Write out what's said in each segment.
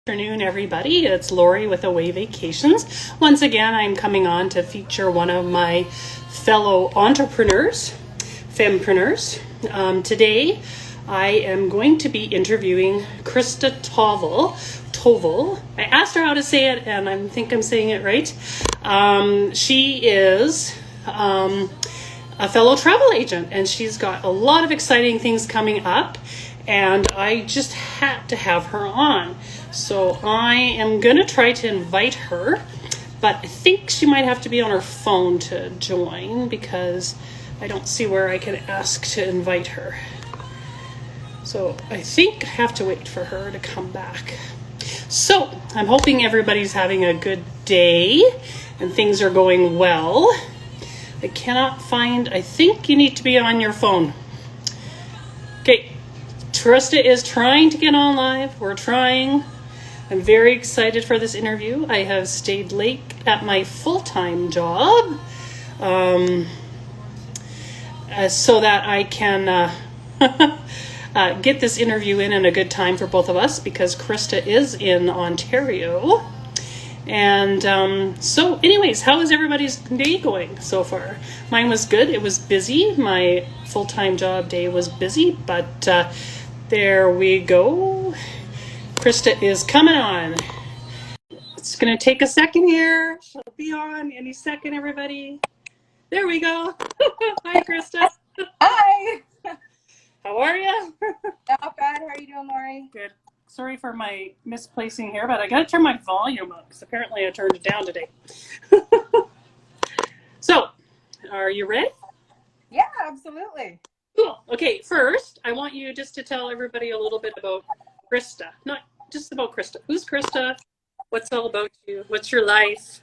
Afternoon, everybody. It's Lori with Away Vacations. Once again, I'm coming on to feature one of my fellow entrepreneurs, fempreneurs. Today, I am going to be interviewing Krista Tovell. I asked her how to say it, and I think I'm saying it right. She is a fellow travel agent, and she's got a lot of exciting things coming up, and I just had to have her on. So I am going to try to invite her, but I think she might have to be on her phone to join because I don't see where I can ask to invite her. So I think I have to wait for her to come back. So I'm hoping everybody's having a good day and things are going well. I cannot find, I think you need to be on your phone. Okay, Krista is trying to get on live. We're trying. I'm very excited for this interview. I have stayed late at my full-time job so that I can get this interview in a good time for both of us because Krista is in Ontario. And so anyways, how is everybody's day going so far? Mine was good. It was busy. My full-time job day was busy, but there we go. Krista is coming on. It's going to take a second here. She'll be on any second, everybody. There we go. Hi, Krista. Hi. How are you? Not bad. How are you doing, Lori? Good. Sorry for my misplacing here, but I got to turn my volume up because apparently I turned it down today. So, are you ready? Yeah, absolutely. Cool. Okay, first, I want you just to tell everybody a little bit about Krista. Not just about Krista. Who's Krista? What's all about you? What's your life?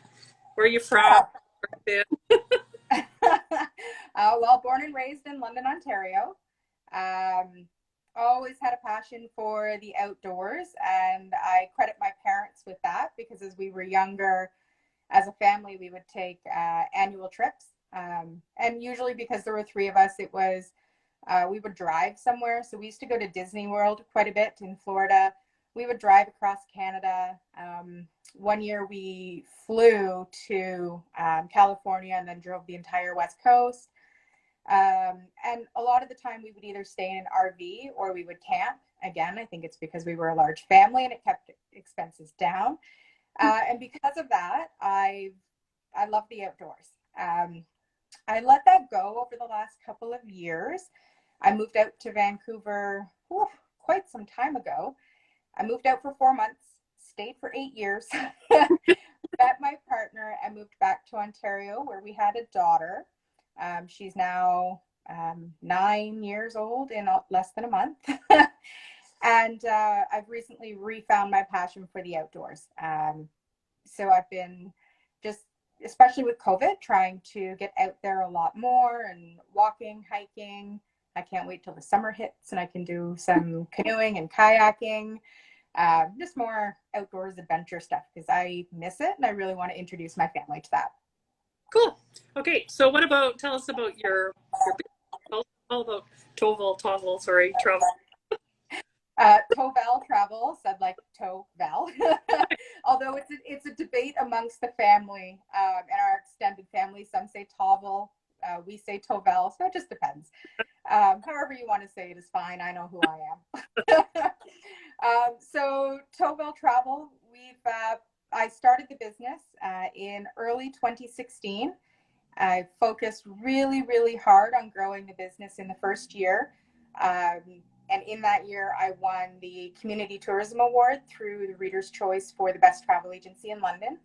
Where are you from? Well, born and raised in London, Ontario. Always had a passion for the outdoors, and I credit my parents with that because as we were younger, as a family, we would take annual trips. And usually because there were three of us, it was we would drive somewhere. So we used to go to Disney World quite a bit in Florida. We would drive across Canada. One year we flew to California and then drove the entire West Coast. And a lot of the time we would either stay in an RV or we would camp. Again, I think it's because we were a large family and it kept expenses down. And because of that, I love the outdoors. I let that go over the last couple of years. I moved out to Vancouver quite some time ago. I moved out for 4 months, stayed for 8 years, met my partner, and moved back to Ontario where we had a daughter. She's now 9 years old in less than a month. And I've recently refound my passion for the outdoors. So I've been just, especially with COVID, trying to get out there a lot more and walking, hiking. I can't wait till the summer hits and I can do some canoeing and kayaking. Just more outdoors adventure stuff because I miss it and I really want to introduce my family to that. Cool. Okay, so tell us about your all about Tovell, travel. Tovell travel, said like Tovell. Although it's a debate amongst the family and our extended family. Some say Tovell, we say Tovell, so it just depends. However you want to say it is fine. I know who I am. So Tovell travel, I started the business in early 2016. I focused really, really hard on growing the business in the first year. And in that year, I won the Community Tourism Award through the Reader's Choice for the best travel agency in London.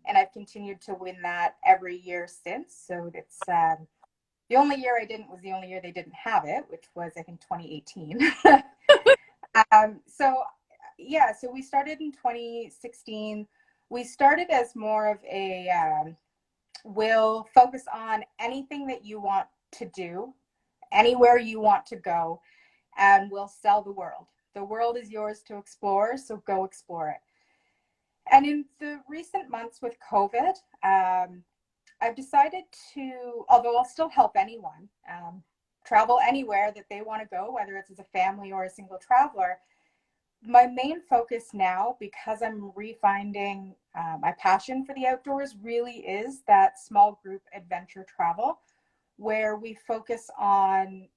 And I've continued to win that every year since. So it's the only year I didn't was the only year they didn't have it, which was, I think, 2018. So we started in 2016. We started as more of a, we'll focus on anything that you want to do, anywhere you want to go, and we'll sell the world. The world is yours to explore, so go explore it. And in the recent months with COVID, I've decided to, although I'll still help anyone travel anywhere that they want to go, whether it's as a family or a single traveler, my main focus now, because I'm refinding my passion for the outdoors, really is that small group adventure travel, where we focus on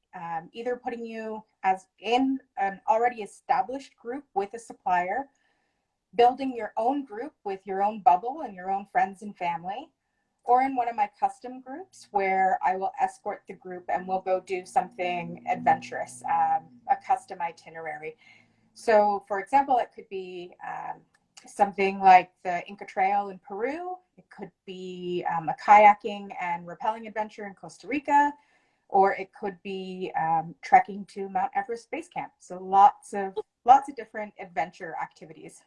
either putting you as in an already established group with a supplier, building your own group with your own bubble and your own friends and family, or in one of my custom groups where I will escort the group and we'll go do something adventurous, a custom itinerary. So, for example, it could be something like the Inca Trail in Peru. It could be a kayaking and rappelling adventure in Costa Rica, or it could be trekking to Mount Everest Base Camp. So lots of different adventure activities.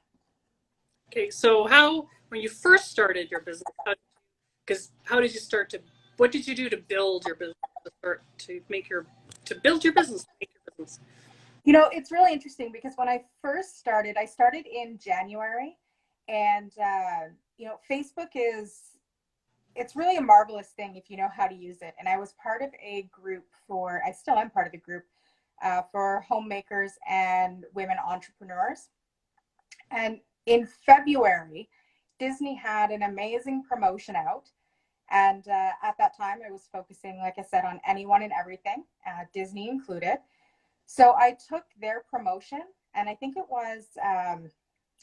Okay, so when you first started your business, how did you start to, what did you do to build your business, to build your business, to make your business? You know, it's really interesting because when I started in January, and Facebook it's really a marvelous thing if you know how to use it. And I was part of a group I still am part of the group for homemakers and women entrepreneurs. And in February, Disney had an amazing promotion out. And at that time, I was focusing, like I said, on anyone and everything, Disney included. So I took their promotion, and I think it was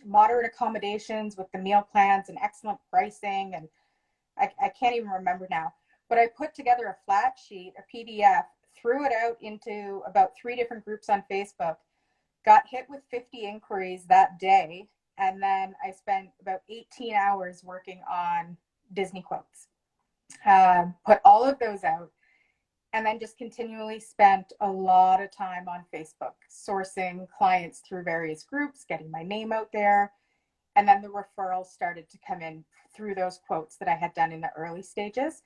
moderate accommodations with the meal plans and excellent pricing. And I can't even remember now. But I put together a flat sheet, a PDF, threw it out into about 3 different groups on Facebook, got hit with 50 inquiries that day. And then I spent about 18 hours working on Disney quotes. Put all of those out, and then just continually spent a lot of time on Facebook, sourcing clients through various groups, getting my name out there. And then the referrals started to come in through those quotes that I had done in the early stages.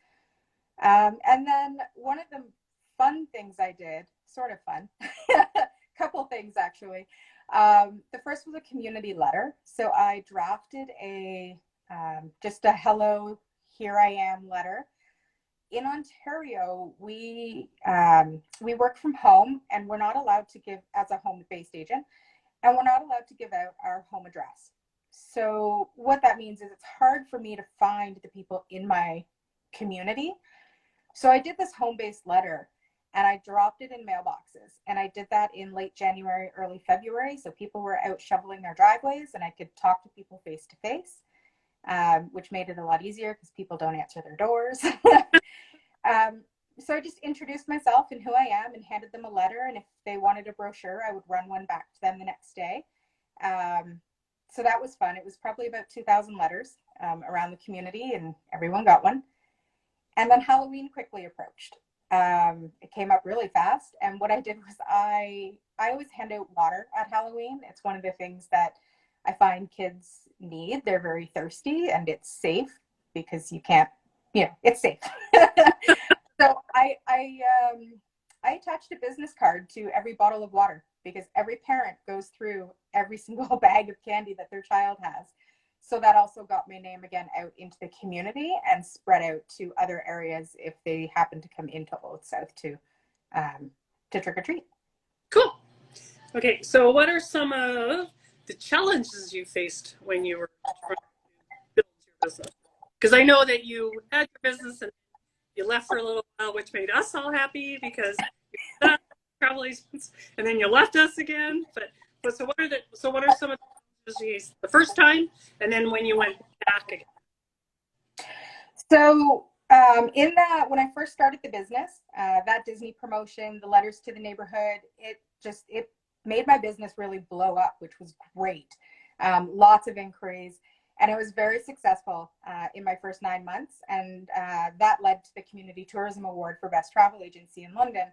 And then one of the fun things I did, sort of fun, couple things actually. The first was a community letter. So I drafted just a hello, here I am letter. In Ontario, we work from home, and we're not allowed to give, as a home-based agent, and we're not allowed to give out our home address. So what that means is it's hard for me to find the people in my community. So I did this home-based letter, and I dropped it in mailboxes. And I did that in late January, early February. So people were out shoveling their driveways, and I could talk to people face to face, which made it a lot easier because people don't answer their doors. So I just introduced myself and who I am and handed them a letter. And if they wanted a brochure, I would run one back to them the next day. So that was fun. It was probably about 2,000 letters around the community, and everyone got one. And then Halloween quickly approached. It came up really fast. And what I did was I always hand out water at Halloween. It's one of the things that I find kids need. They're very thirsty, and it's safe because you can't, it's safe. So I attached a business card to every bottle of water, because every parent goes through every single bag of candy that their child has. So that also got my name again out into the community and spread out to other areas if they happen to come into Old South to trick or treat. Cool. Okay, so what are some of the challenges you faced when you were trying to build your business? Because I know that you had your business and you left for a little while, which made us all happy because you done travel agents, and then you left us again. But so what are some of the challenges you faced the first time, and then when you went back again? So when I first started the business, that Disney promotion, the letters to the neighborhood, it made my business really blow up, which was great. Lots of inquiries, and it was very successful in my first 9 months. And that led to the Community Tourism Award for Best Travel Agency in London.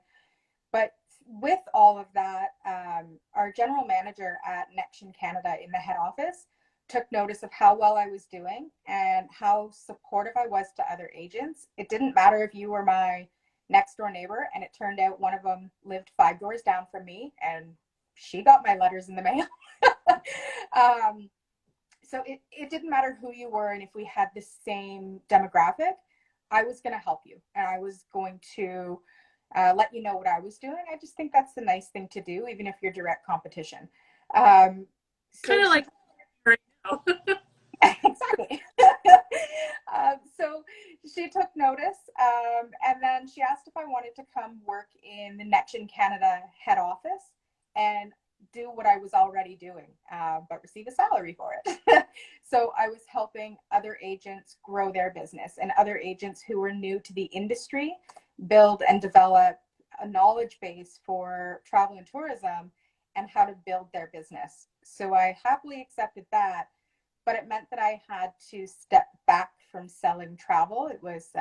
But with all of that, our general manager at Nexion Canada in the head office took notice of how well I was doing and how supportive I was to other agents. It didn't matter if you were my next door neighbor, and it turned out one of them lived 5 doors down from me, and she got my letters in the mail. So it didn't matter who you were, and if we had the same demographic, I was going to help you, and I was going to let you know what I was doing. I just think that's the nice thing to do, even if you're direct competition. Um, so Kind of she like right now. exactly. So she took notice, and then she asked if I wanted to come work in the Netchin Canada head office and do what I was already doing, but receive a salary for it. So I was helping other agents grow their business and other agents who were new to the industry build and develop a knowledge base for travel and tourism and how to build their business. So I happily accepted that, but it meant that I had to step back from selling travel. It was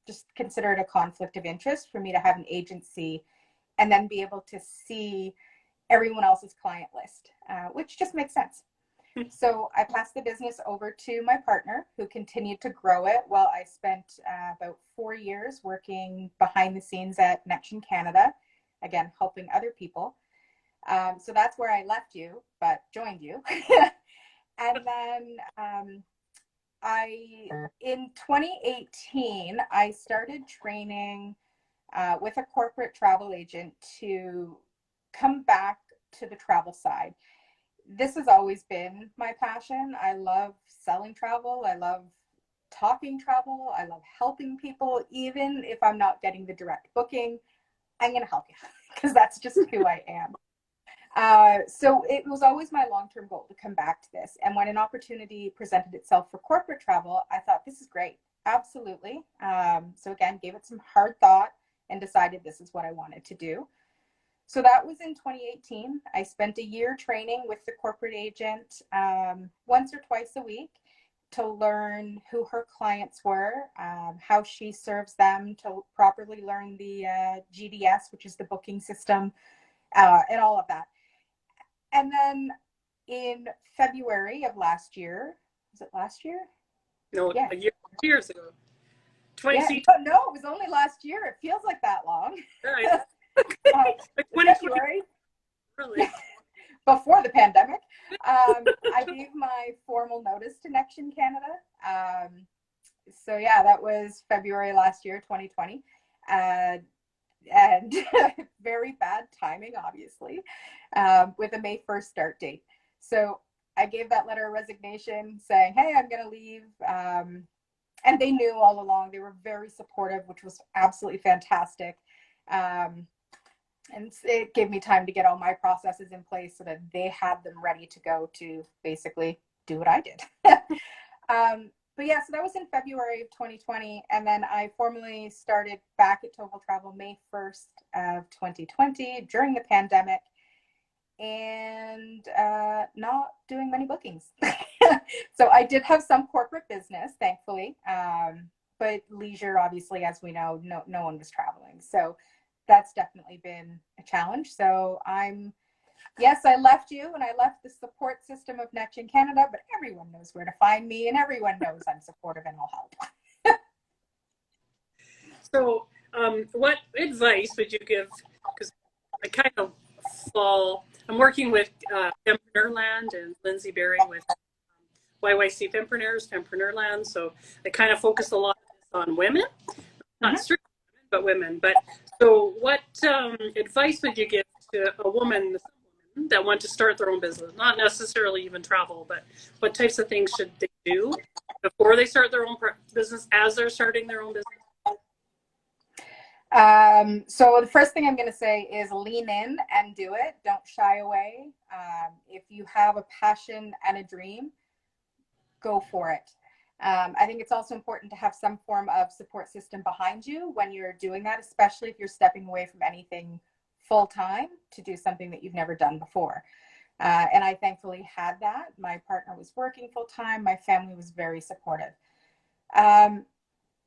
just considered a conflict of interest for me to have an agency and then be able to see everyone else's client list, which just makes sense. So I passed the business over to my partner, who continued to grow it while I spent about 4 years working behind the scenes at Netchin Canada, again, helping other people. So that's where I left you, but joined you. And then in 2018, I started training with a corporate travel agent to come back to the travel side. This has always been my passion. I love selling travel. I love talking travel. I love helping people. Even if I'm not getting the direct booking, I'm going to help you because that's just who I am. So it was always my long-term goal to come back to this. And when an opportunity presented itself for corporate travel, I thought, this is great. Absolutely. So again, gave it some hard thought and decided this is what I wanted to do. So that was in 2018. I spent a year training with the corporate agent once or twice a week to learn who her clients were, how she serves them, to properly learn the GDS, which is the booking system, and all of that. And then in February of last year, was it last year? No, Yeah. a year, 2 years ago. Yeah. 20, No, it was only last year. It feels like that long. right. Like 2020, February, really. before the pandemic, I gave my formal notice to Netchin Canada. So yeah, that was February last year, 2020. And very bad timing, obviously, with a May 1st start date. So I gave that letter of resignation saying, hey, I'm going to leave. And they knew all along. They were very supportive, which was absolutely fantastic. And it gave me time to get all my processes in place so that they had them ready to go to basically do what I did. But yeah, so that was in February of 2020. And then I formally started back at Tovell Travel May 1st of 2020 during the pandemic, and not doing many bookings. So I did have some corporate business, thankfully, but leisure, obviously, as we know, no one was traveling. So that's definitely been a challenge. So yes, I left you and I left the support system of Netchin Canada, but everyone knows where to find me and everyone knows I'm supportive and I'll help. So, what advice would you give? Because I kind of I'm working with Fempreneurland and Lindsay Berry with YYC Fempreneurland. So I kind of focus a lot on women, not strictly women, but women. But so, what advice would you give to a woman that want to start their own business? Not necessarily even travel, but what types of things should they do before they start their own business, as they're starting their own business? So the first thing I'm going to say is lean in and do it. Don't shy away. If you have a passion and a dream, go for it. I think it's also important to have some form of support system behind you when you're doing that, especially if you're stepping away from anything full time to do something that you've never done before. And I thankfully had that. My partner was working full time. My family was very supportive.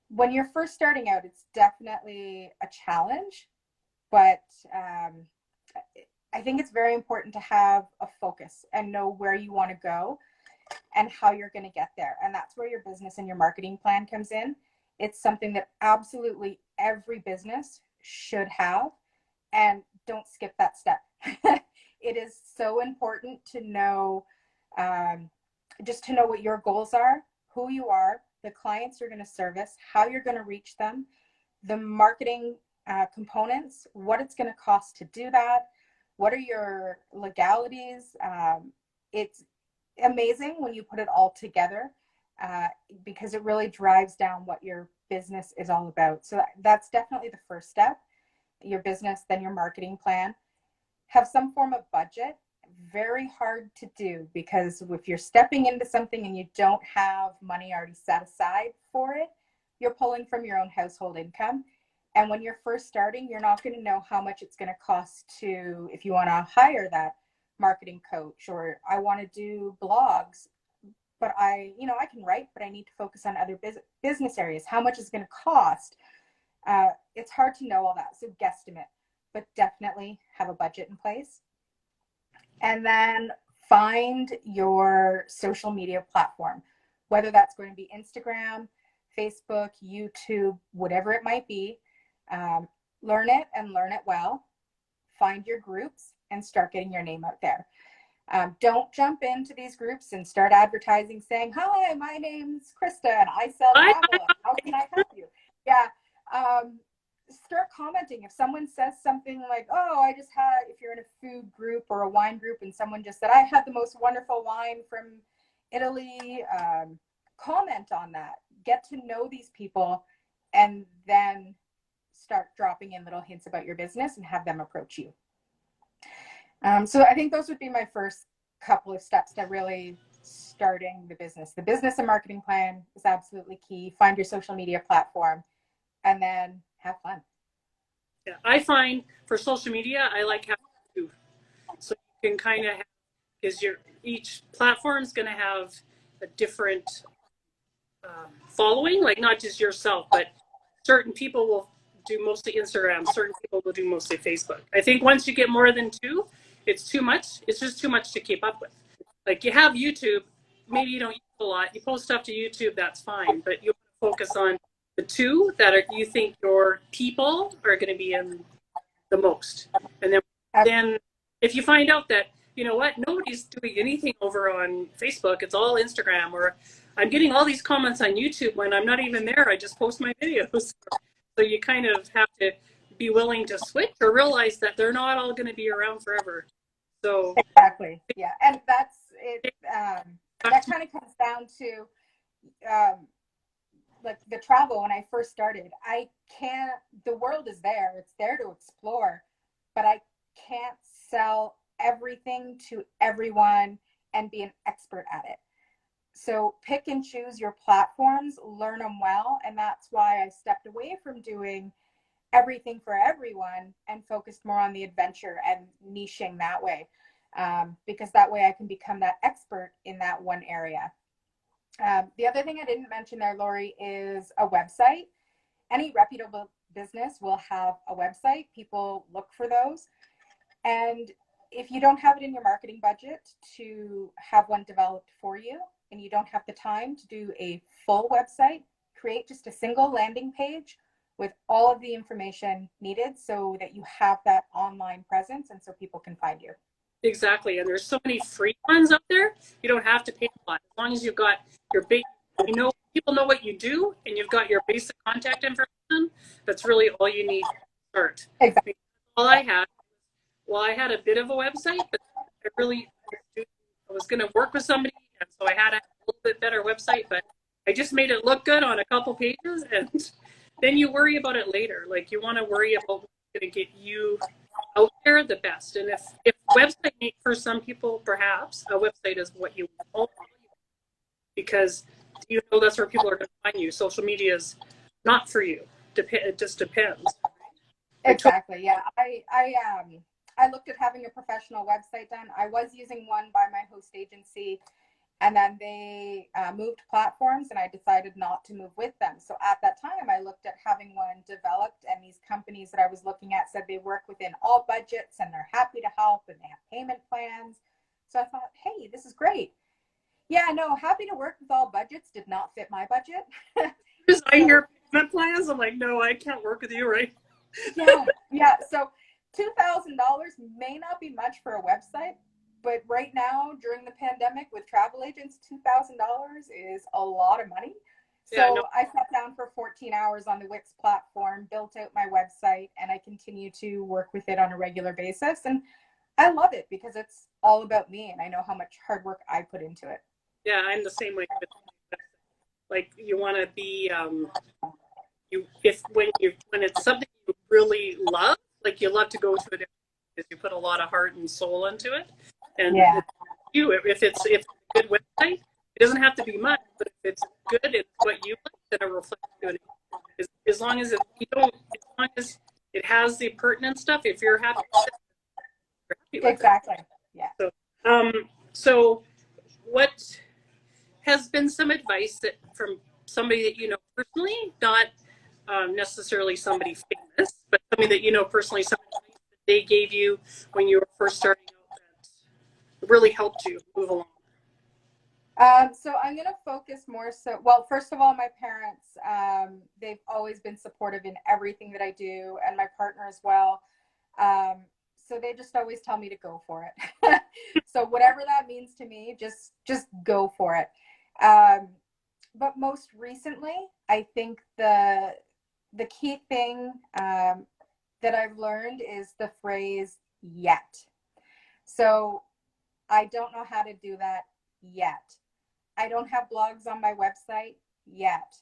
When you're first starting out, it's definitely a challenge, but I think it's very important to have a focus and know where you want to go and how you're going to get there. And that's where your business and your marketing plan comes in. It's something that absolutely every business should have, and don't skip that step. It is so important to know, just to know what your goals are, who you are, the clients you're going to service, how you're going to reach them, the marketing components, what it's going to cost to do that, What are your legalities? It's amazing when you put it all together, because it really drives down what your business is all about. So that's definitely the first step. Your business, then your marketing plan. Have some form of budget. Very hard to do, because if you're stepping into something and you don't have money already set aside for it, you're pulling from your own household income. And when you're first starting, you're not going to know how much it's going to cost to, if you want to hire that marketing coach, or I want to do blogs, but I can write, but I need to focus on other business areas. How much is it going to cost? It's hard to know all that. So guesstimate, but definitely have a budget in place. And then find your social media platform, whether that's going to be Instagram, Facebook, YouTube, whatever it might be. Learn it and learn it well. Find your groups and start getting your name out there. Don't jump into these groups and start advertising saying, "Hi, my name's Krista and I sell travel. How can I help you?" Yeah. Start commenting. If someone says something like, "Oh, I just had," if you're in a food group or a wine group and someone just said, "I had the most wonderful wine from Italy," comment on that. Get to know these people, and then start dropping in little hints about your business and have them approach you. So I think those would be my first couple of steps to really starting the business. The business and marketing plan is absolutely key. Find your social media platform, and then have fun. Yeah, I find for social media, I like having two. So you can kind of have, because each platform is going to have a different following, like not just yourself, but certain people will do mostly Instagram, certain people will do mostly Facebook. I think once you get more than two, it's too much. It's just too much to keep up with. Like you have YouTube, maybe you don't use a lot. You post stuff to YouTube, that's fine, but you focus on the two that you think your people are going to be in the most. And then if you find out that, you know what, nobody's doing anything over on Facebook, it's all Instagram, or I'm getting all these comments on YouTube when I'm not even there, I just post my videos. So you kind of have to be willing to switch or realize that they're not all going to be around forever. So exactly, yeah, and that's it. That kind of comes down to like the travel. When I first started, the world is there, it's there to explore, but I can't sell everything to everyone and be an expert at it. So pick and choose your platforms, learn them well, and that's why I stepped away from doing everything for everyone and focused more on the adventure and niching that way, because that way I can become that expert in that one area. The other thing I didn't mention there, Lori, is a website. Any reputable business will have a website. People look for those. And if you don't have it in your marketing budget to have one developed for you, and you don't have the time to do a full website, create just a single landing page with all of the information needed so that you have that online presence and so people can find you. Exactly. And there's so many free ones up there. You don't have to pay a lot. As long as you've got your people know what you do, and you've got your basic contact information, that's really all you need to start. Exactly. All I had, I had a bit of a website, but I was going to work with somebody, and so I had a little bit better website, but I just made it look good on a couple pages, and then you worry about it later. Like you want to worry about what's going to get you out there the best. And if website for some people, perhaps a website is what you want, because you know that's where people are going to find you. Social media is not for you. It just depends. Exactly. Yeah. I looked at having a professional website done. I was using one by my host agency, and then they moved platforms, and I decided not to move with them. So at that time, I looked at having one developed, and these companies that I was looking at said they work within all budgets and they're happy to help and they have payment plans. So I thought, hey, this is great. Yeah, no, happy to work with all budgets did not fit my budget. Because I hear payment plans, I'm like, no, I can't work with you, right? Yeah. So $2,000 may not be much for a website, but right now during the pandemic with travel agents, $2,000 is a lot of money. So I sat down for 14 hours on the Wix platform, built out my website, and I continue to work with it on a regular basis. And I love it because it's all about me and I know how much hard work I put into it. Yeah, I'm the same way. Like you want to be you if when it's something you really love, like you love to go to it because you put a lot of heart and soul into it. And Yeah, you, if it's a good website, it doesn't have to be much, but if it's good, it's what you like, then it reflects to it. As long as as long as it has the pertinent stuff, if you're happy with it, you're happy with it. exactly. Yeah. So, um, so what has been some advice that from somebody that you know personally, not necessarily somebody famous, but somebody that you know personally, something that they gave you when you were first starting out that really helped you move along? So I'm going to focus more so, well, first of all, my parents, they've always been supportive in everything that I do, and my partner as well. So they just always tell me to go for it. So whatever that means to me, just go for it. But most recently, I think the key thing that I've learned is the phrase yet. So I don't know how to do that yet. I don't have blogs on my website yet.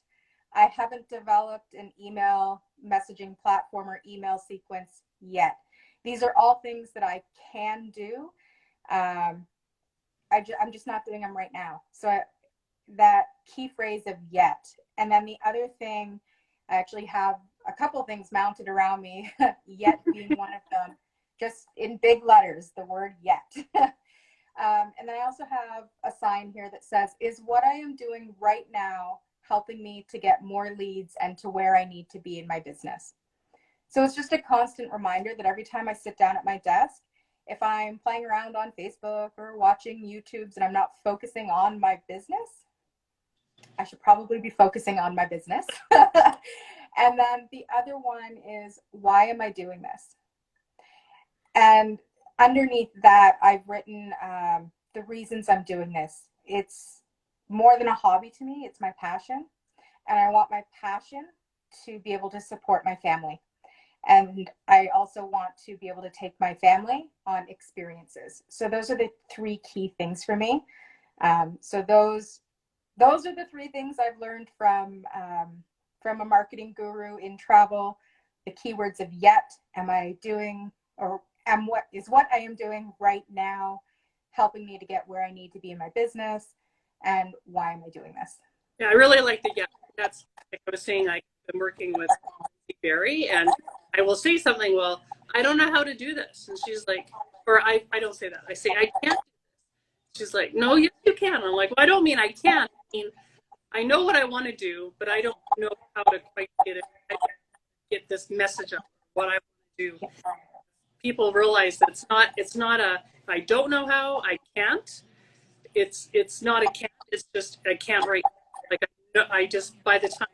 I haven't developed an email messaging platform or email sequence yet. These are all things that I can do. I'm just not doing them right now. So that key phrase of yet. And then the other thing, I actually have a couple things mounted around me, yet being one of them, just in big letters, the word yet. And then I also have a sign here that says, is what I am doing right now helping me to get more leads and to where I need to be in my business? So it's just a constant reminder that every time I sit down at my desk, if I'm playing around on Facebook or watching YouTubes and I'm not focusing on my business, I should probably be focusing on my business. And then the other one is, why am I doing this? And underneath that, I've written the reasons I'm doing this. It's more than a hobby to me, it's my passion. And I want my passion to be able to support my family. And I also want to be able to take my family on experiences. So those are the three key things for me. So those are the three things I've learned from a marketing guru in travel. The keywords of yet, am I doing, or what I am doing right now helping me to get where I need to be in my business, and why am I doing this? Yeah, I really like the yeah. That's like I was saying. I've been working with Barry, and I will say something. Well, I don't know how to do this, and she's like, or I don't say that. I say I can't. She's like, no, yes, you can. I'm like, well, I don't mean I can't. I mean, I know what I want to do, but I don't know how to quite get this message up. What I want to do. People realize that it's not a I don't know how, I can't. It's not a can't. It's just I can't right. Like I just by the time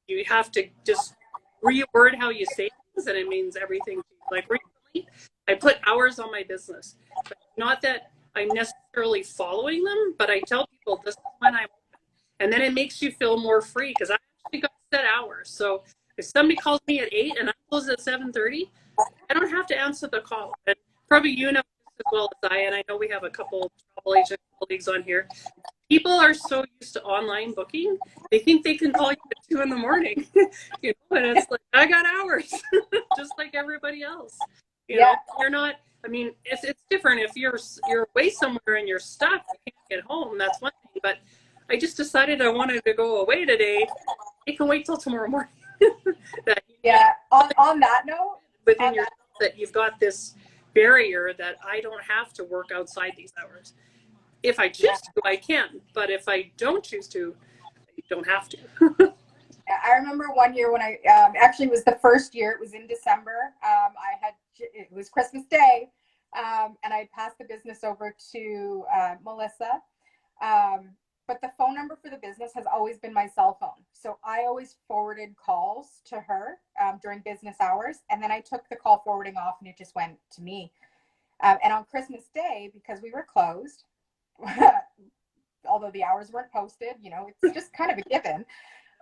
you have to just reword how you say things, and it means everything. Like recently, I put hours on my business, but not that I'm necessarily following them, but I tell people this is when I'm open, and then it makes you feel more free because I actually got set hours. So if somebody calls me at 8 and I close at 7:30, I don't have to answer the call. And probably you know as well as I, and I know we have a couple travel agent colleagues on here. People are so used to online booking, they think they can call you at 2 in the morning. And it's like I got hours, just like everybody else. Yeah. You're not. I mean, it's different if you're away somewhere and you're stuck, you can't get home. That's one thing. But I just decided I wanted to go away today. It can wait till tomorrow morning. Yeah. On that note, within yourself that you've got this barrier that I don't have to work outside these hours. If I choose to, I can. But if I don't choose to, I don't have to. I remember one year when I actually it was the first year. It was in December. It was Christmas Day, and I passed the business over to Melissa. But the phone number for the business has always been my cell phone. So I always forwarded calls to her during business hours. And then I took the call forwarding off and it just went to me. And on Christmas Day, because we were closed, although the hours weren't posted, it's just kind of a given.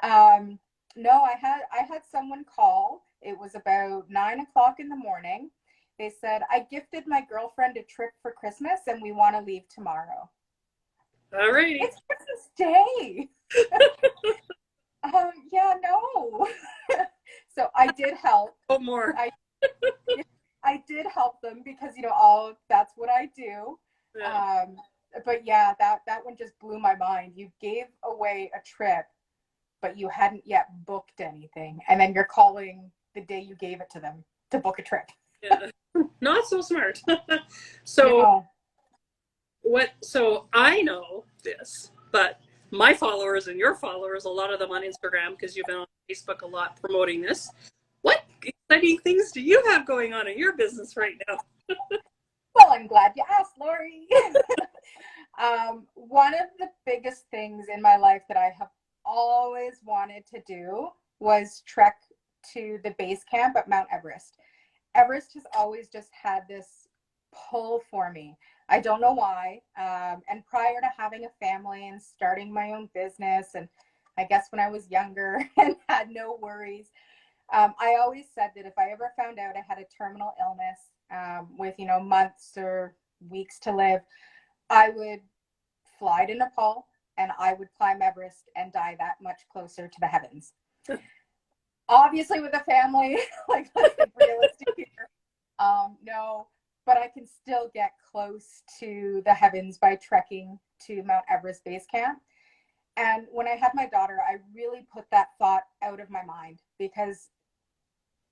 No, I had someone call. It was about 9 o'clock in the morning. They said, I gifted my girlfriend a trip for Christmas and we want to leave tomorrow. Alrighty. It's Christmas Day. Yeah, no. So I did help. Oh, more. I did help them because, you know, all that's what I do. Yeah. But yeah, that one just blew my mind. You gave away a trip, but you hadn't yet booked anything, and then you're calling the day you gave it to them to book a trip. Yeah. Not so smart. You So know, so I know this, but my followers and your followers, a lot of them on Instagram, because you've been on Facebook a lot promoting this. What exciting things do you have going on in your business right now? well, I'm glad you asked, Lori. One of the biggest things in my life that I have always wanted to do was trek to the base camp at Mount Everest. Everest has always just had this pull for me. I don't know why. And prior to having a family and starting my own business, and I guess when I was younger and had no worries, I always said that if I ever found out I had a terminal illness with, you know, months or weeks to live, I would fly to Nepal and I would climb Everest and die that much closer to the heavens. Obviously, with a family, like, let's be realistic here. No, but I can still get close to the heavens by trekking to Mount Everest Base Camp. And when I had my daughter, I really put that thought out of my mind because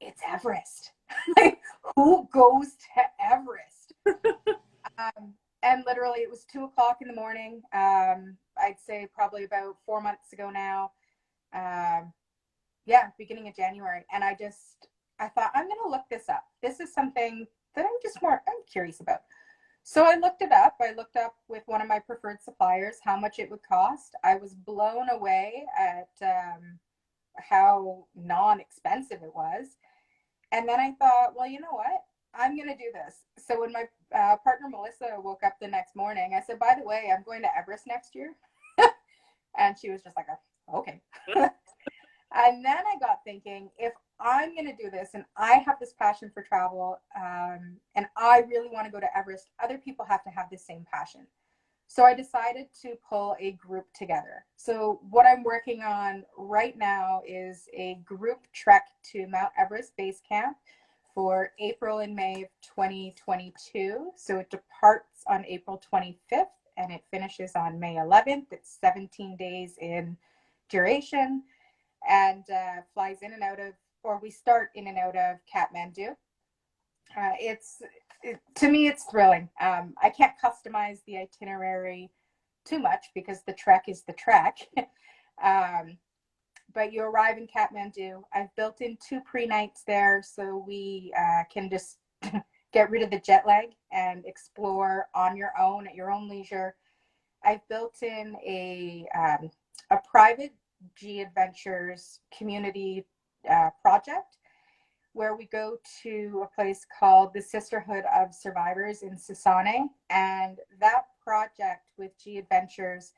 it's Everest. Like, who goes to Everest? And literally, it was 2 o'clock in the morning. I'd say probably about 4 months ago now. Yeah, beginning of January. And I thought, I'm going to look this up. This is something that I'm curious about. So I looked it up. I looked up with one of my preferred suppliers how much it would cost. I was blown away at how non-expensive it was. And then I thought, well, you know what? I'm going to do this. So when my partner Melissa woke up the next morning, I said, by the way, I'm going to Everest next year. And she was just like, okay. And then I got thinking, if I'm going to do this and I have this passion for travel and I really want to go to Everest, other people have to have the same passion. So I decided to pull a group together. So what I'm working on right now is a group trek to Mount Everest Base Camp for April and May of 2022. So it departs on April 25th and it finishes on May 11th. It's 17 days in duration and flies in and out of, or we start in and out of Kathmandu. To me, it's thrilling. I can't customize the itinerary too much because the trek is the trek. But you arrive in Kathmandu. I've built in 2 pre-nights there so we can just get rid of the jet lag and explore on your own at your own leisure. I've built in a private G Adventures community project where we go to a place called the Sisterhood of Survivors in Sasane. And that project with G Adventures,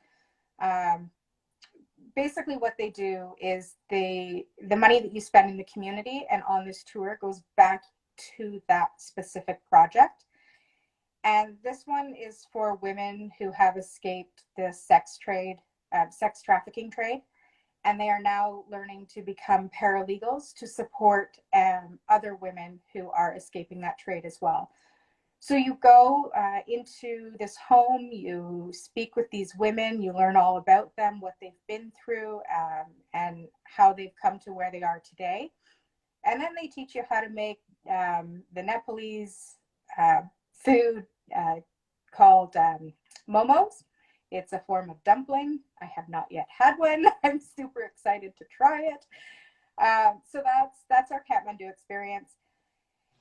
basically what they do is the money that you spend in the community and on this tour goes back to that specific project. And this one is for women who have escaped the sex trafficking trade. And they are now learning to become paralegals to support other women who are escaping that trade as well. So you go into this home, you speak with these women, you learn all about them, what they've been through, and how they've come to where they are today. And then they teach you how to make the Nepalese food called momos. It's a form of dumpling. I have not yet had one. I'm super excited to try it. So that's our Kathmandu experience.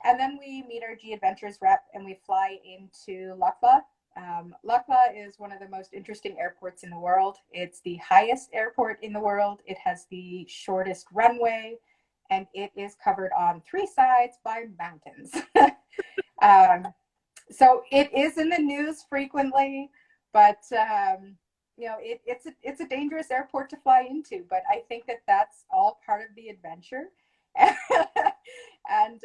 And then we meet our G Adventures rep and we fly into Lakla. Lakla is one of the most interesting airports in the world. It's the highest airport in the world. It has the shortest runway and it is covered on 3 sides by mountains. So it is in the news frequently. But you know, it's a dangerous airport to fly into. But I think that that's all part of the adventure. And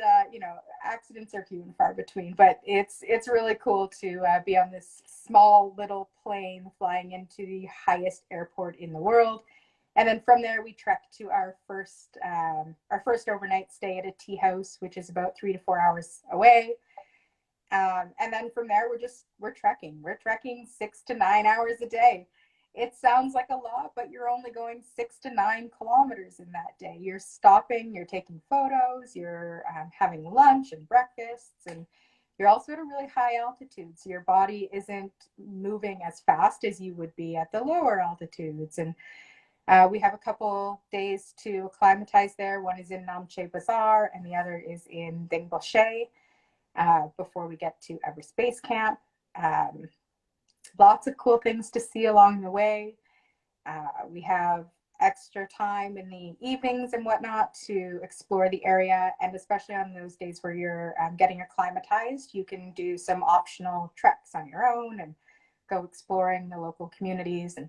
accidents are few and far between, but it's really cool to be on this small little plane flying into the highest airport in the world. And then from there we trekked to our first overnight stay at a tea house, which is about 3 to 4 hours away. And then from there we're trekking. We're trekking 6 to 9 hours a day. It sounds like a lot, but you're only going 6 to 9 kilometers in that day. You're stopping, you're taking photos, you're having lunch and breakfasts, and you're also at a really high altitude. So your body isn't moving as fast as you would be at the lower altitudes. And we have a couple days to acclimatize there. One is in Namche Bazaar and the other is in Dingboche before we get to Everest Base Camp. Lots of cool things to see along the way. We have extra time in the evenings and whatnot to explore the area, and especially on those days where you're getting acclimatized, you can do some optional treks on your own and go exploring the local communities and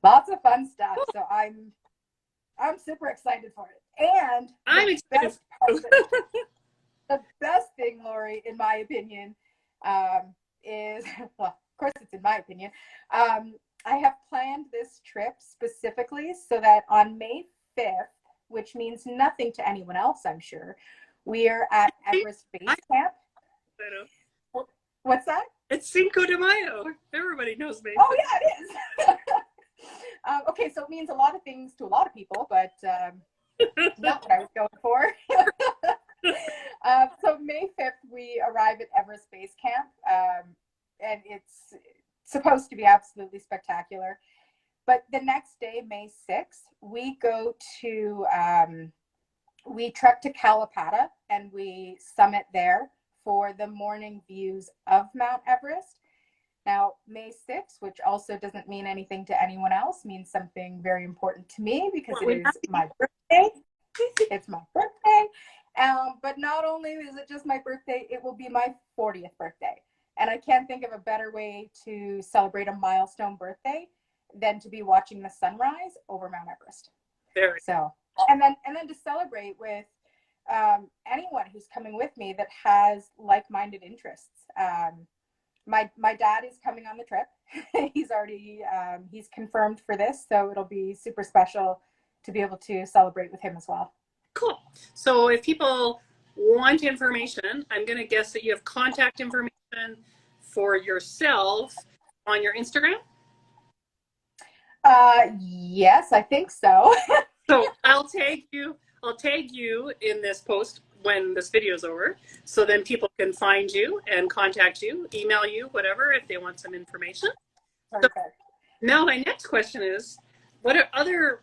lots of fun stuff. So I'm super excited for it. And I'm excited. The best thing, Lori, in my opinion, is, well, of course it's in my opinion, I have planned this trip specifically so that on May 5th, which means nothing to anyone else, I'm sure, we are at Everest Base Camp. I know. What's that? It's Cinco de Mayo. Everybody knows May 5th. Oh, yeah, it is. Okay, so it means a lot of things to a lot of people, but not what I was going for. So May 5th, we arrive at Everest Base Camp, and it's supposed to be absolutely spectacular. But the next day, May 6th, we go to, we trek to Kalapata and we summit there for the morning views of Mount Everest. Now, May 6th, which also doesn't mean anything to anyone else, means something very important to me because it is my birthday. It's my birthday. But not only is it just my birthday, it will be my 40th birthday. And I can't think of a better way to celebrate a milestone birthday than to be watching the sunrise over Mount Everest. So, and then to celebrate with anyone who's coming with me that has like-minded interests. My dad is coming on the trip. He's already he's confirmed for this, so it'll be super special to be able to celebrate with him as well. Cool. So if people want information, I'm going to guess that you have contact information for yourself on your Instagram? Yes, I think so. So I'll tag you in this post when this video is over, so then people can find you and contact you, email you, whatever, if they want some information. Perfect. So now my next question is, what are other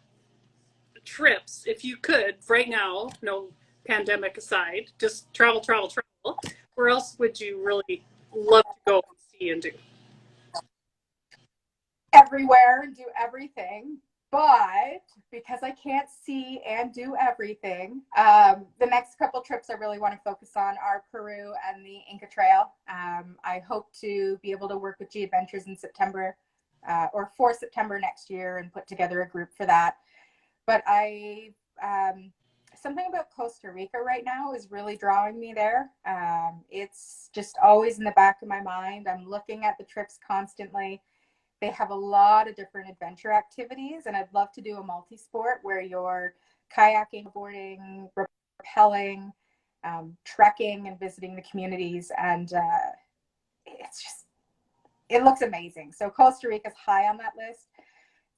trips, if you could, right now, no pandemic aside, just travel, where else would you really love to go and see and do? Everywhere and do everything, but because I can't see and do everything, the next couple trips I really want to focus on are Peru and the Inca Trail. I hope to be able to work with G Adventures in September or for September next year and put together a group for that. But something about Costa Rica right now is really drawing me there. It's just always in the back of my mind. I'm looking at the trips constantly. They have a lot of different adventure activities, and I'd love to do a multi-sport where you're kayaking, boarding, rappelling, trekking, and visiting the communities. And it looks amazing. So Costa Rica is high on that list.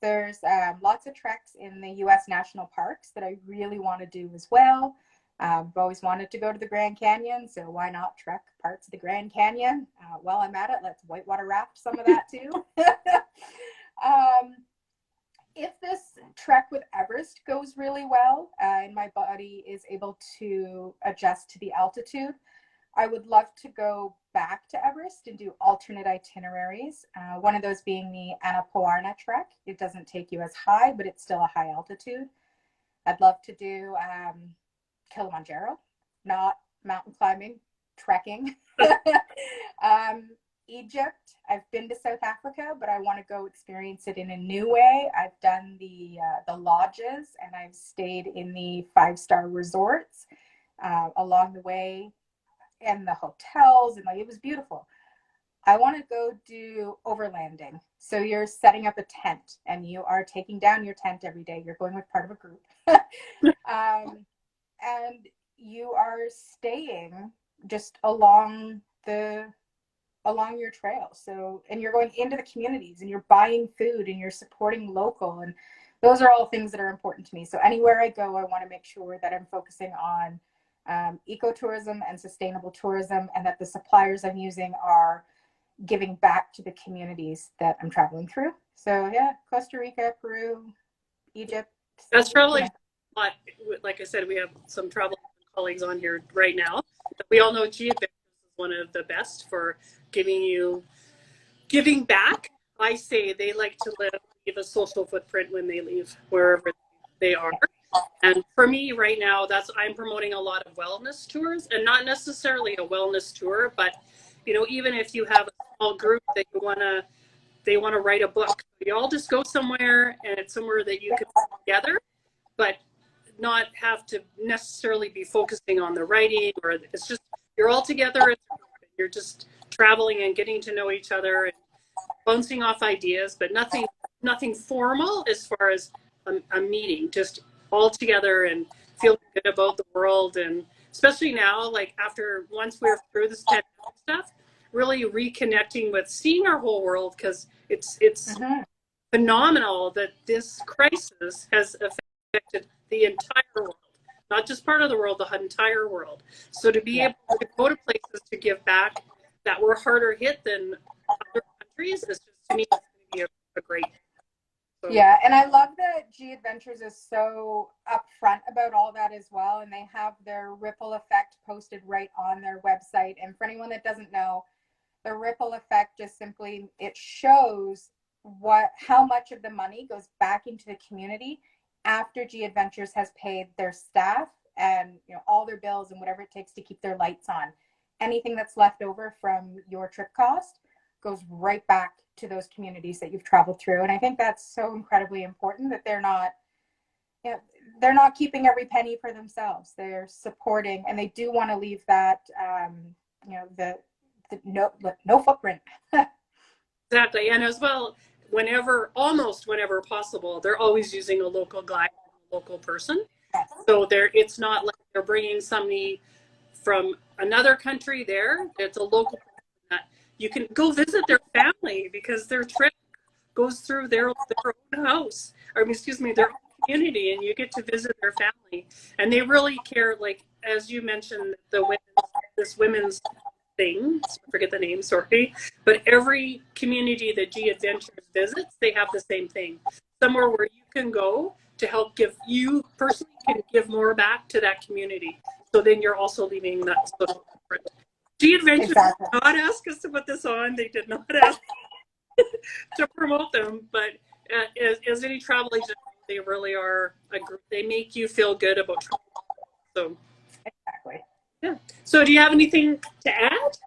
There's lots of treks in the U.S. national parks that I really want to do as well. I've always wanted to go to the Grand Canyon, so why not trek parts of the Grand Canyon? While I'm at it, let's whitewater raft some of that too. If this trek with Everest goes really well and my body is able to adjust to the altitude, I would love to go back to Everest and do alternate itineraries. One of those being the Annapurna trek. It doesn't take you as high, but it's still a high altitude. I'd love to do Kilimanjaro, not mountain climbing, trekking. Egypt, I've been to South Africa, but I want to go experience it in a new way. I've done the lodges and I've stayed in the 5-star resorts. along the way, and the hotels, and like it was beautiful. I want to go do overlanding. So you're setting up a tent and you are taking down your tent every day. You're going with part of a group. And you are staying just along your trail. So, and you're going into the communities and you're buying food and you're supporting local. And those are all things that are important to me. So anywhere I go, I want to make sure that I'm focusing on ecotourism and sustainable tourism, and that the suppliers I'm using are giving back to the communities that I'm traveling through. So yeah, Costa Rica, Peru, Egypt. That's probably a lot. Like I said, we have some travel colleagues on here right now. We all know G Adventures is one of the best for giving back. I say they like to leave a social footprint when they leave wherever they are. And for me right now, I'm promoting a lot of wellness tours, and not necessarily a wellness tour, but even if you have a small group that they want to write a book, you all just go somewhere, and it's somewhere that you can put together, but not have to necessarily be focusing on the writing, or it's just you're all together. You're just traveling and getting to know each other and bouncing off ideas, but nothing formal as far as a meeting, just all together and feeling good about the world. And especially now, like once we're through this pandemic stuff, really reconnecting with seeing our whole world, because it's phenomenal that this crisis has affected the entire world, not just part of the world, the entire world. So to be able to go to places to give back that were harder hit than other countries is just, to me, it's going to be a great. So. Yeah, and I love that G Adventures is so upfront about all that as well, and they have their ripple effect posted right on their website. And for anyone that doesn't know, the ripple effect just simply, it shows how much of the money goes back into the community after G Adventures has paid their staff and all their bills and whatever it takes to keep their lights on. Anything that's left over from your trip cost goes right back to those communities that you've traveled through. And I think that's so incredibly important, that they're not keeping every penny for themselves. They're supporting, and they do want to leave that the no footprint. Exactly. And as well, almost whenever possible, they're always using a local guide, a local person. Yes. So it's not like they're bringing somebody from another country there. It's a local person that you can go visit their family, because their trip goes through their own house, or their own community, and you get to visit their family. And they really care, like, as you mentioned, this women's thing, I forget the name, sorry, but every community that G Adventures visits, they have the same thing. Somewhere where you can go to help you personally can give more back to that community. So then you're also leaving that social footprint. G Adventures did not ask us to put this on. They did not ask to promote them, but as any travel agent, they really are a group. They make you feel good about travel. So exactly. Yeah. So do you have anything to add?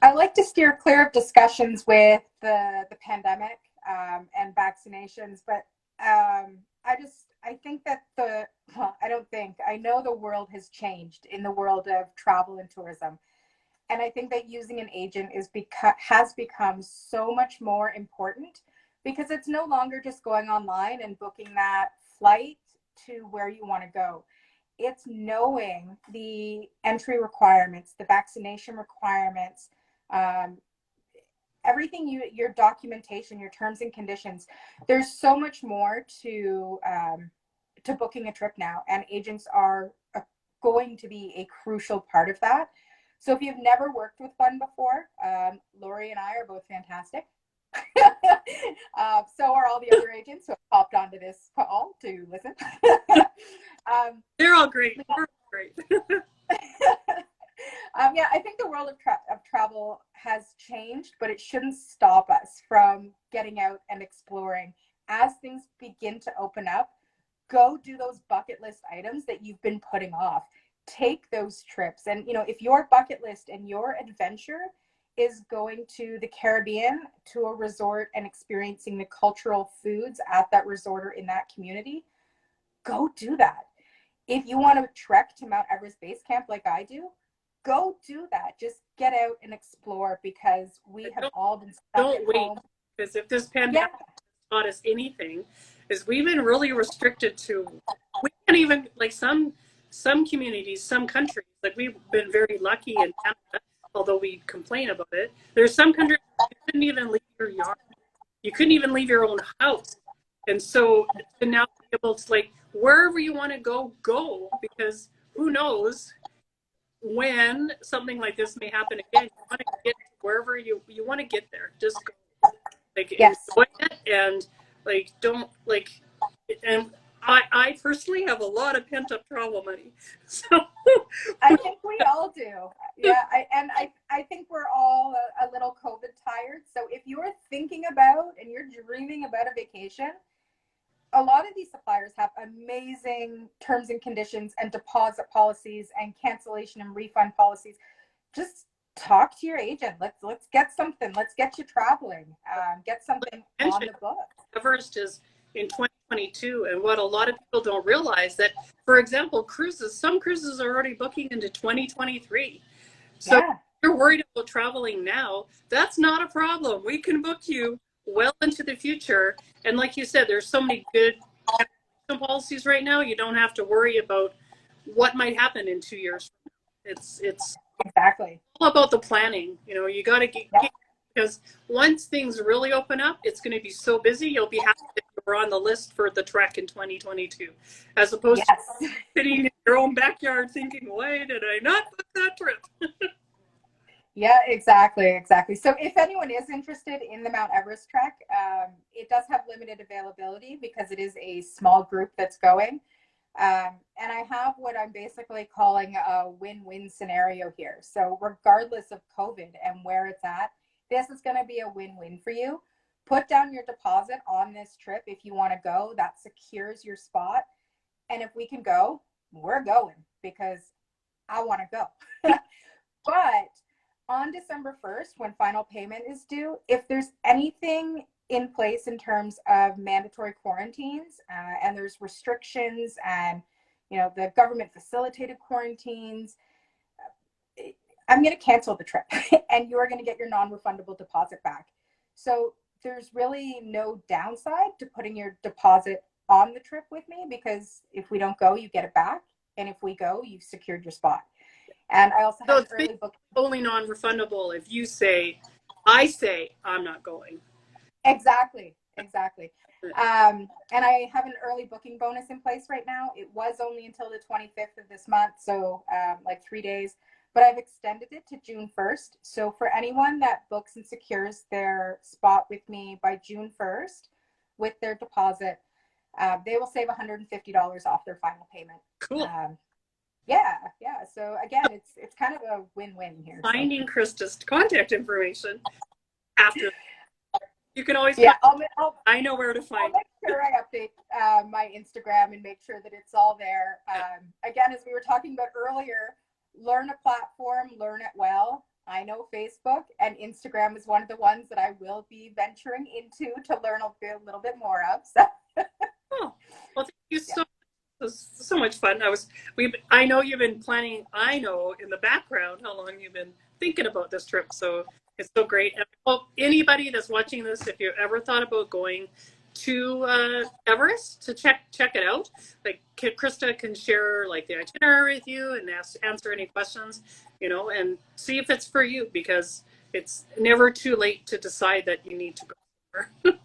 I like to steer clear of discussions with the pandemic and vaccinations, but I know the world has changed in the world of travel and tourism. And I think that using an agent has become so much more important, because it's no longer just going online and booking that flight to where you want to go. It's knowing the entry requirements, the vaccination requirements, everything, your documentation, your terms and conditions. There's so much more to booking a trip now, and agents are going to be a crucial part of that. So if you've never worked with one before, Lori and I are both fantastic. So are all the other agents who have popped onto this call to listen. They're all great. They're all great. Yeah, I think the world of travel has changed, but it shouldn't stop us from getting out and exploring. As things begin to open up, go do those bucket list items that you've been putting off. Take those trips. And, if your bucket list and your adventure is going to the Caribbean, to a resort, and experiencing the cultural foods at that resort or in that community, go do that. If you want to trek to Mount Everest Base Camp like I do, go do that. Just get out and explore, because we have all been stuck Don't at wait, home. because if this pandemic taught us anything, is we've been really restricted to, we can't even, like some communities, some countries, like we've been very lucky in Canada, although we complain about it. There's some countries you couldn't even leave your yard. You couldn't even leave your own house. And so to now be able to, like, wherever you want to go, go, because who knows when something like this may happen again. You want to get wherever you want to get there. Just go, like, enjoy it, and like don't like. And I personally have a lot of pent up travel money, so I think we all do. Yeah, I think we're all a little COVID tired. So if you're thinking about and you're dreaming about a vacation, a lot of these suppliers have amazing terms and conditions and deposit policies and cancellation and refund policies. Just talk to your agent. Let's get something. Let's get you traveling. Get something on the book. Everest is in 2022, and what a lot of people don't realize that, for example, cruises. Some cruises are already booking into 2023. So if you're worried about traveling now, that's not a problem. We can book you well into the future. And like you said, there's so many good policies right now. You don't have to worry about what might happen in 2 years. It's exactly all about the planning. You know, you got to get, because once things really open up, it's going to be so busy. You'll be happy that you're on the list for the trek in 2022, as opposed to sitting in your own backyard thinking, why did I not book that trip? Yeah, exactly. So if anyone is interested in the Mount Everest trek, it does have limited availability because it is a small group that's going. And I have what I'm basically calling a win-win scenario here. So regardless of COVID and where it's at, this is going to be a win-win for you. Put down your deposit on this trip if you want to go. That secures your spot. And if we can go, we're going, because I want to go. But on December 1st, when final payment is due, if there's anything in place in terms of mandatory quarantines, and there's restrictions and, you know, the government facilitated quarantines, I'm going to cancel the trip and you're going to get your non-refundable deposit back. So there's really no downside to putting your deposit on the trip with me, because if we don't go, you get it back. And if we go, you've secured your spot. And I also have early booking. Only non-refundable if you say, I say I'm not going. Exactly. And I have an early booking bonus in place right now. It was only until the 25th of this month, so like 3 days, but I've extended it to June 1st. So for anyone that books and secures their spot with me by June 1st with their deposit, they will save $150 off their final payment. Cool. Yeah. So again, it's kind of a win-win here. Finding Krista's contact information after. You can always. Yeah, I know where to find. I'll make sure I update my Instagram and make sure that it's all there. Again, as we were talking about earlier, learn a platform, learn it well. I know Facebook and Instagram is one of the ones that I will be venturing into to learn a little bit more of. So. Oh, well, thank you so much. It was so much fun. I know you've been planning. I know in the background how long you've been thinking about this trip. So it's so great. And I hope anybody that's watching this, if you ever thought about going to Everest, to check it out. Like Krista can share like the itinerary with you and answer any questions, you know, and see if it's for you, because it's never too late to decide that you need to go somewhere.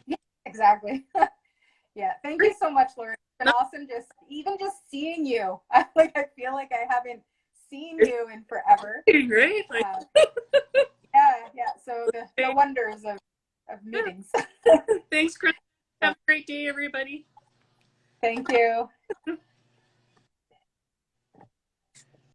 Yeah, exactly. Yeah, thank you so much, Lauren. It's been awesome just seeing you. I feel like I haven't seen you in forever. Right? Yeah. So the wonders of meetings. Thanks, Chris. Have a great day, everybody. Thank you.